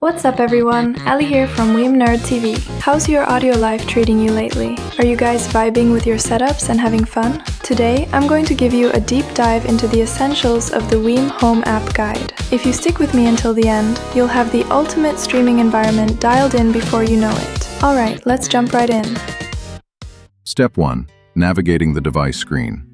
What's up everyone, Allie here from WiiM Nerd TV. How's your audio life treating you lately? Are you guys vibing with your setups and having fun? Today, I'm going to give you a deep dive into the essentials of the WiiM Home App guide. If you stick with me until the end, you'll have the ultimate streaming environment dialed in before you know it. Alright, let's jump right in. Step 1. Navigating the device screen.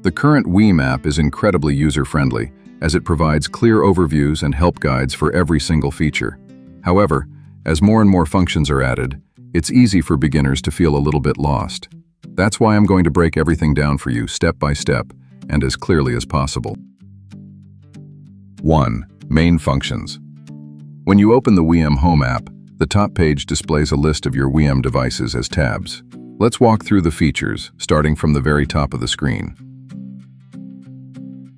The current WiiM app is incredibly user-friendly, as it provides clear overviews and help guides for every single feature. However, as more and more functions are added, it's easy for beginners to feel a little bit lost. That's why I'm going to break everything down for you step by step and as clearly as possible. 1. Main functions. When you open the WiiM Home app, the top page displays a list of your WiiM devices as tabs. Let's walk through the features, starting from the very top of the screen.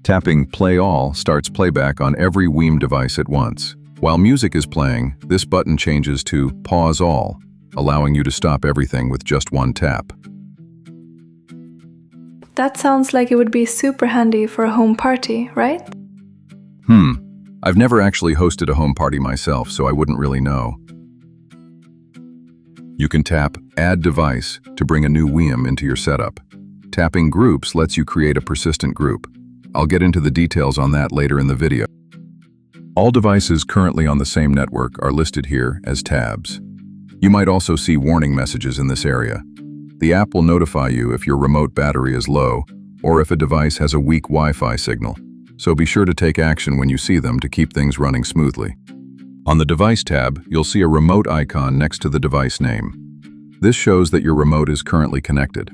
Tapping Play All starts playback on every WiiM device at once. While music is playing, this button changes to Pause All, allowing you to stop everything with just one tap. That sounds like it would be super handy for a home party, right? I've never actually hosted a home party myself, so I wouldn't really know. You can tap Add Device to bring a new WiiM into your setup. Tapping Groups lets you create a persistent group. I'll get into the details on that later in the video. All devices currently on the same network are listed here as tabs. You might also see warning messages in this area. The app will notify you if your remote battery is low or if a device has a weak Wi-Fi signal, so be sure to take action when you see them to keep things running smoothly. On the Device tab, you'll see a remote icon next to the device name. This shows that your remote is currently connected.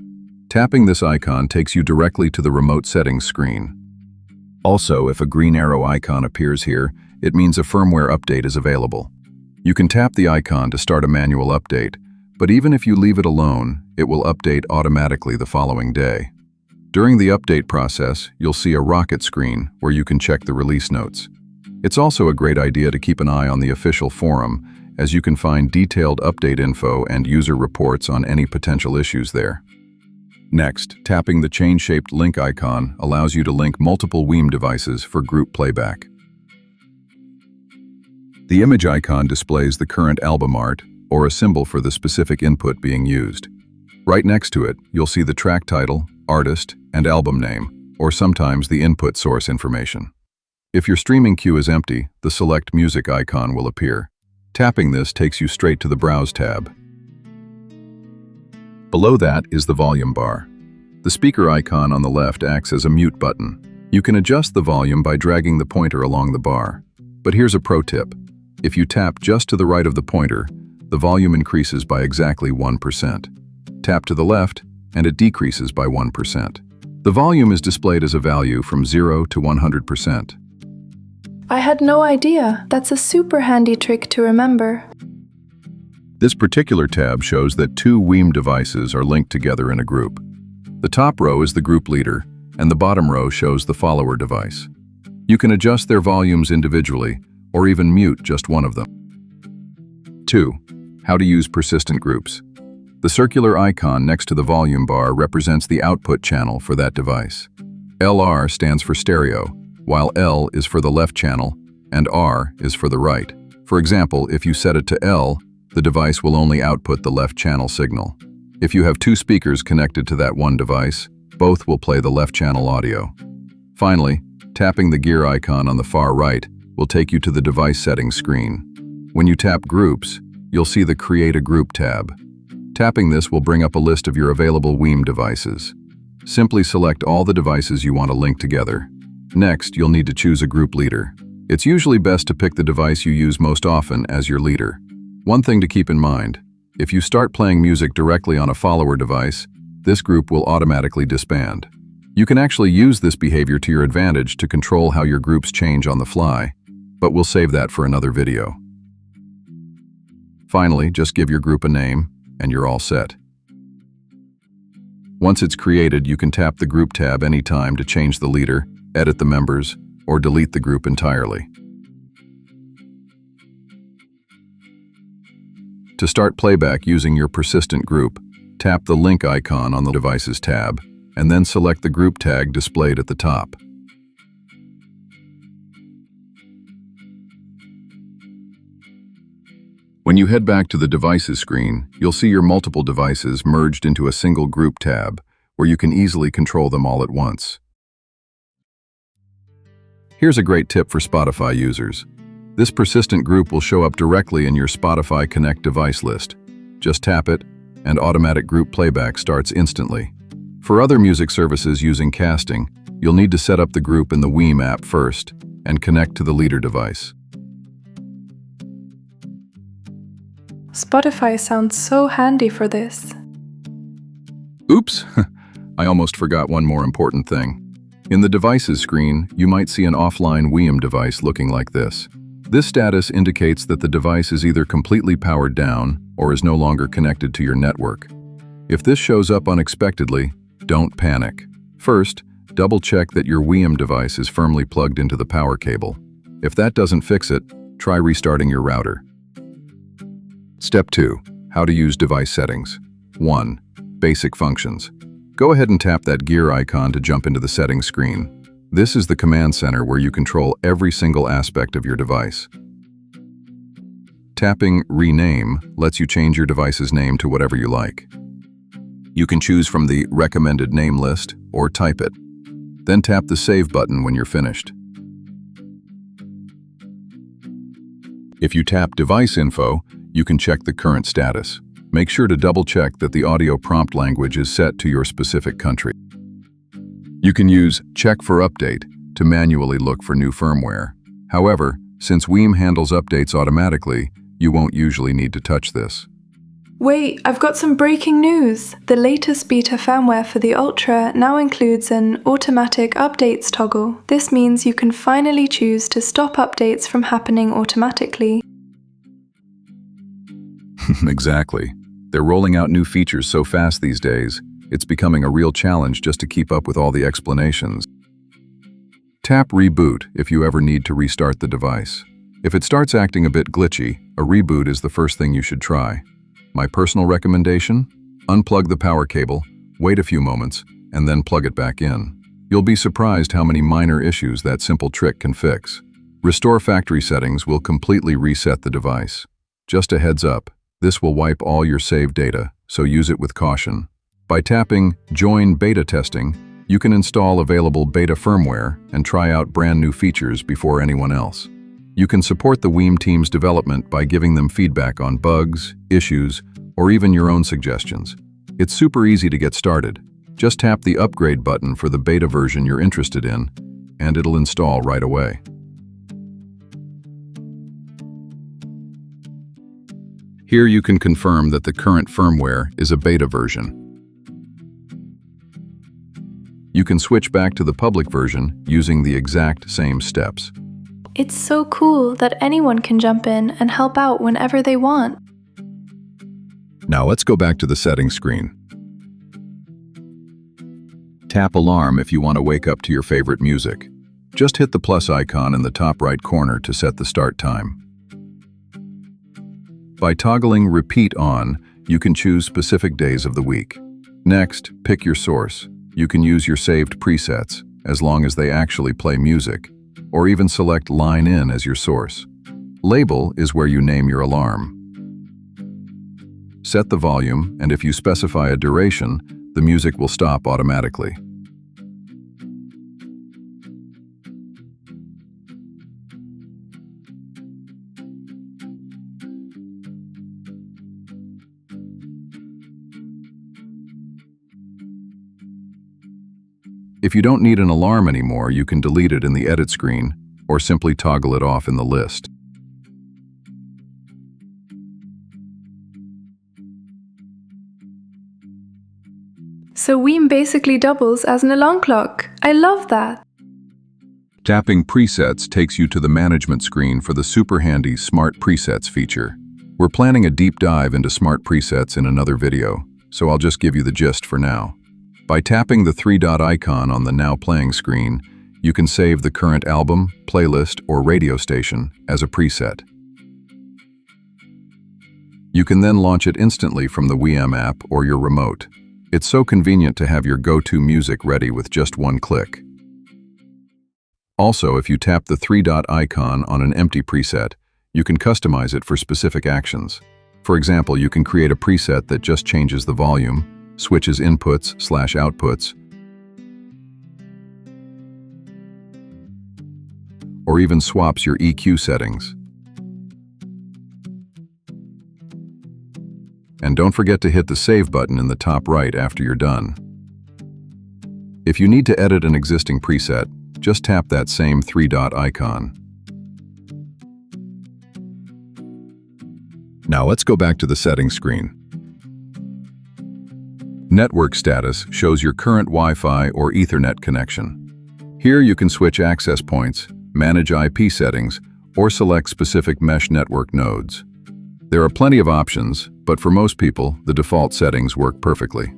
Tapping this icon takes you directly to the remote settings screen. Also, if a green arrow icon appears here, it means a firmware update is available. You can tap the icon to start a manual update, but even if you leave it alone, it will update automatically the following day. During the update process, you'll see a rocket screen where you can check the release notes. It's also a great idea to keep an eye on the official forum, as you can find detailed update info and user reports on any potential issues there. Next, tapping the chain-shaped link icon allows you to link multiple WiiM devices for group playback. The image icon displays the current album art, or a symbol for the specific input being used. Right next to it, you'll see the track title, artist, and album name, or sometimes the input source information. If your streaming queue is empty, the Select Music icon will appear. Tapping this takes you straight to the Browse tab. Below that is the volume bar. The speaker icon on the left acts as a mute button. You can adjust the volume by dragging the pointer along the bar. But here's a pro tip. If you tap just to the right of the pointer, the volume increases by exactly 1%. Tap to the left, and it decreases by 1%. The volume is displayed as a value from 0 to 100%. I had no idea. That's a super handy trick to remember. This particular tab shows that two WiiM devices are linked together in a group. The top row is the group leader, and the bottom row shows the follower device. You can adjust their volumes individually, or even mute just one of them. 2. How to use persistent groups. The circular icon next to the volume bar represents the output channel for that device. LR stands for stereo, while L is for the left channel, and R is for the right. For example, if you set it to L, the device will only output the left channel signal. If you have two speakers connected to that one device, both will play the left channel audio. Finally, tapping the gear icon on the far right will take you to the device settings screen. When you tap Groups, you'll see the Create a Group tab. Tapping this will bring up a list of your available WiiM devices. Simply select all the devices you want to link together. Next, you'll need to choose a group leader. It's usually best to pick the device you use most often as your leader. One thing to keep in mind, if you start playing music directly on a follower device, this group will automatically disband. You can actually use this behavior to your advantage to control how your groups change on the fly, but we'll save that for another video. Finally, just give your group a name, and you're all set. Once it's created, you can tap the Group tab anytime to change the leader, edit the members, or delete the group entirely. To start playback using your persistent group, tap the link icon on the Devices tab, and then select the group tag displayed at the top. When you head back to the Devices screen, you'll see your multiple devices merged into a single Group tab, where you can easily control them all at once. Here's a great tip for Spotify users. This persistent group will show up directly in your Spotify Connect device list. Just tap it, and automatic group playback starts instantly. For other music services using casting, you'll need to set up the group in the WiiM app first and connect to the leader device. Spotify sounds so handy for this. Oops! I almost forgot one more important thing. In the Devices screen, you might see an offline WiiM device looking like this. This status indicates that the device is either completely powered down or is no longer connected to your network. If this shows up unexpectedly, don't panic. First, double-check that your WiiM device is firmly plugged into the power cable. If that doesn't fix it, try restarting your router. Step 2. How to use device settings. 1. Basic functions. Go ahead and tap that gear icon to jump into the settings screen. This is the command center where you control every single aspect of your device. Tapping Rename lets you change your device's name to whatever you like. You can choose from the recommended name list or type it. Then tap the Save button when you're finished. If you tap Device Info, you can check the current status. Make sure to double-check that the audio prompt language is set to your specific country. You can use Check for Update to manually look for new firmware. However, since WiiM handles updates automatically, you won't usually need to touch this. Wait, I've got some breaking news! The latest beta firmware for the Ultra now includes an automatic updates toggle. This means you can finally choose to stop updates from happening automatically. Exactly. They're rolling out new features so fast these days, it's becoming a real challenge just to keep up with all the explanations. Tap Reboot if you ever need to restart the device. If it starts acting a bit glitchy, a reboot is the first thing you should try. My personal recommendation? Unplug the power cable, wait a few moments, and then plug it back in. You'll be surprised how many minor issues that simple trick can fix. Restore factory settings will completely reset the device. Just a heads up, this will wipe all your saved data, so use it with caution. By tapping Join Beta Testing, you can install available beta firmware and try out brand new features before anyone else. You can support the WiiM team's development by giving them feedback on bugs, issues, or even your own suggestions. It's super easy to get started. Just tap the Upgrade button for the beta version you're interested in, and it'll install right away. Here you can confirm that the current firmware is a beta version. You can switch back to the public version using the exact same steps. It's so cool that anyone can jump in and help out whenever they want. Now let's go back to the settings screen. Tap Alarm if you want to wake up to your favorite music. Just hit the plus icon in the top right corner to set the start time. By toggling Repeat on, you can choose specific days of the week. Next, pick your source. You can use your saved presets, as long as they actually play music, or even select Line In as your source. Label is where you name your alarm. Set the volume, and if you specify a duration, the music will stop automatically. If you don't need an alarm anymore, you can delete it in the edit screen or simply toggle it off in the list. So WiiM basically doubles as an alarm clock. I love that! Tapping Presets takes you to the management screen for the super handy Smart Presets feature. We're planning a deep dive into Smart Presets in another video, so I'll just give you the gist for now. By tapping the three-dot icon on the Now Playing screen, you can save the current album, playlist, or radio station as a preset. You can then launch it instantly from the WiiM app or your remote. It's so convenient to have your go-to music ready with just one click. Also, if you tap the three-dot icon on an empty preset, You can customize it for specific actions. For example, you can create a preset that just changes the volume, switches inputs/outputs, or even swaps your EQ settings. And don't forget to hit the Save button in the top right after you're done. If you need to edit an existing preset, just tap that same three-dot icon. Now let's go back to the settings screen. Network status shows your current Wi-Fi or Ethernet connection. Here you can switch access points, manage IP settings, or select specific mesh network nodes. There are plenty of options, but for most people, the default settings work perfectly.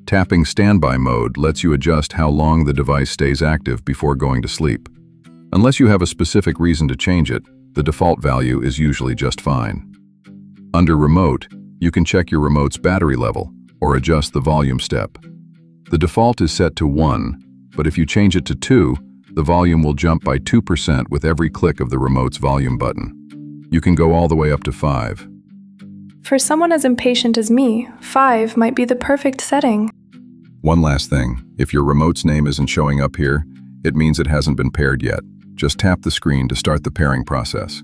Tapping standby mode lets you adjust how long the device stays active before going to sleep. Unless you have a specific reason to change it, the default value is usually just fine. Under remote, you can check your remote's battery level or adjust the volume step. The default is set to 1, but if you change it to 2, the volume will jump by 2% with every click of the remote's volume button. You can go all the way up to 5. For someone as impatient as me, 5 might be the perfect setting. One last thing, if your remote's name isn't showing up here, it means it hasn't been paired yet. Just tap the screen to start the pairing process.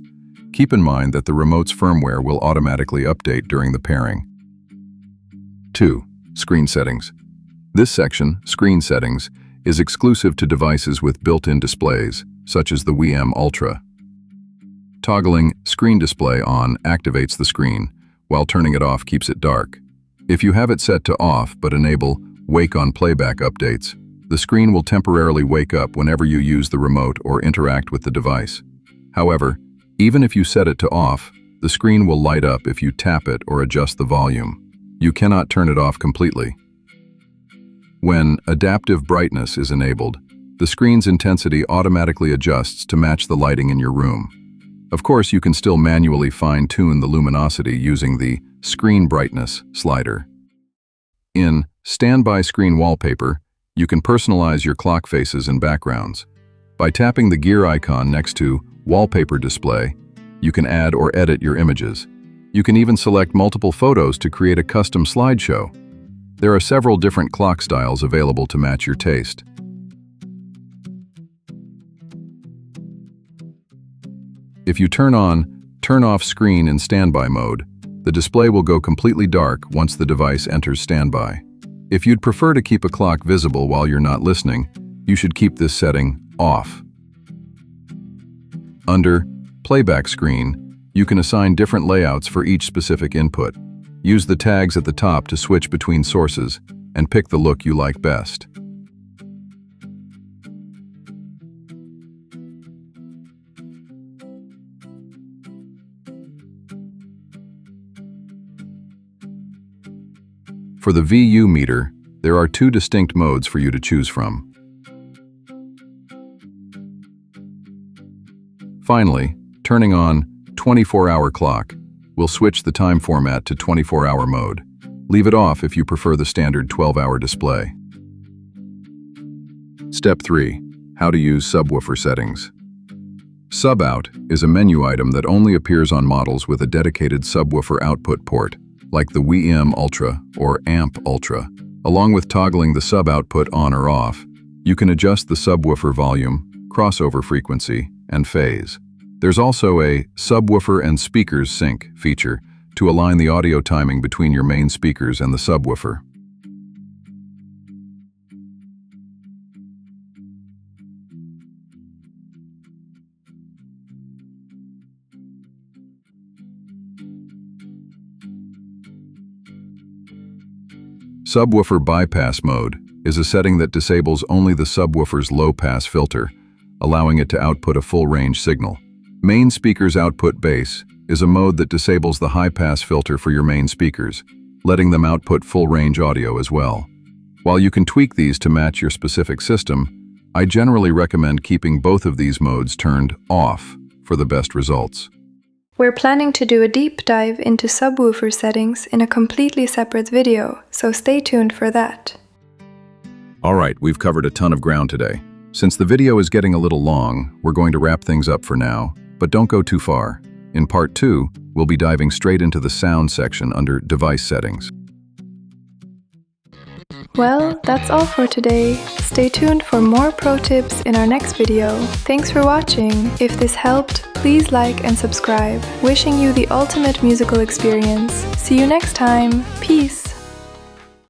Keep in mind that the remote's firmware will automatically update during the pairing. 2. Screen settings. This section, Screen Settings, is exclusive to devices with built-in displays, such as the WiiM Ultra. Toggling Screen Display on activates the screen, while turning it off keeps it dark. If you have it set to off but enable Wake on Playback updates, the screen will temporarily wake up whenever you use the remote or interact with the device. However, even if you set it to off, the screen will light up if you tap it or adjust the volume. You cannot turn it off completely. When adaptive brightness is enabled, the screen's intensity automatically adjusts to match the lighting in your room. Of course, you can still manually fine-tune the luminosity using the Screen Brightness slider. In Standby Screen Wallpaper, you can personalize your clock faces and backgrounds. By tapping the gear icon next to Wallpaper Display, you can add or edit your images. You can even select multiple photos to create a custom slideshow. There are several different clock styles available to match your taste. If you turn on, turn off screen in standby mode, the display will go completely dark once the device enters standby. If you'd prefer to keep a clock visible while you're not listening, you should keep this setting off. Under Playback Screen, you can assign different layouts for each specific input. Use the tags at the top to switch between sources and pick the look you like best. For the VU meter, there are 2 distinct modes for you to choose from. Finally, turning on 24-hour clock will switch the time format to 24-hour mode. Leave it off if you prefer the standard 12-hour display. Step 3. How to use subwoofer settings. Sub-out is a menu item that only appears on models with a dedicated subwoofer output port, like the WiiM Ultra or Amp Ultra. Along with toggling the sub-output on or off, you can adjust the subwoofer volume, crossover frequency, and phase. There's also a subwoofer and speakers sync feature to align the audio timing between your main speakers and the subwoofer. Subwoofer bypass mode is a setting that disables only the subwoofer's low-pass filter, allowing it to output a full-range signal. Main speakers output bass is a mode that disables the high-pass filter for your main speakers, letting them output full-range audio as well. While you can tweak these to match your specific system, I generally recommend keeping both of these modes turned off for the best results. We're planning to do a deep dive into subwoofer settings in a completely separate video, so stay tuned for that. Alright, we've covered a ton of ground today. Since the video is getting a little long, we're going to wrap things up for now. But don't go too far. In part 2, we'll be diving straight into the sound section under Device Settings. Well, that's all for today. Stay tuned for more pro tips in our next video. Thanks for watching. If this helped, please like and subscribe. Wishing you the ultimate musical experience. See you next time. Peace.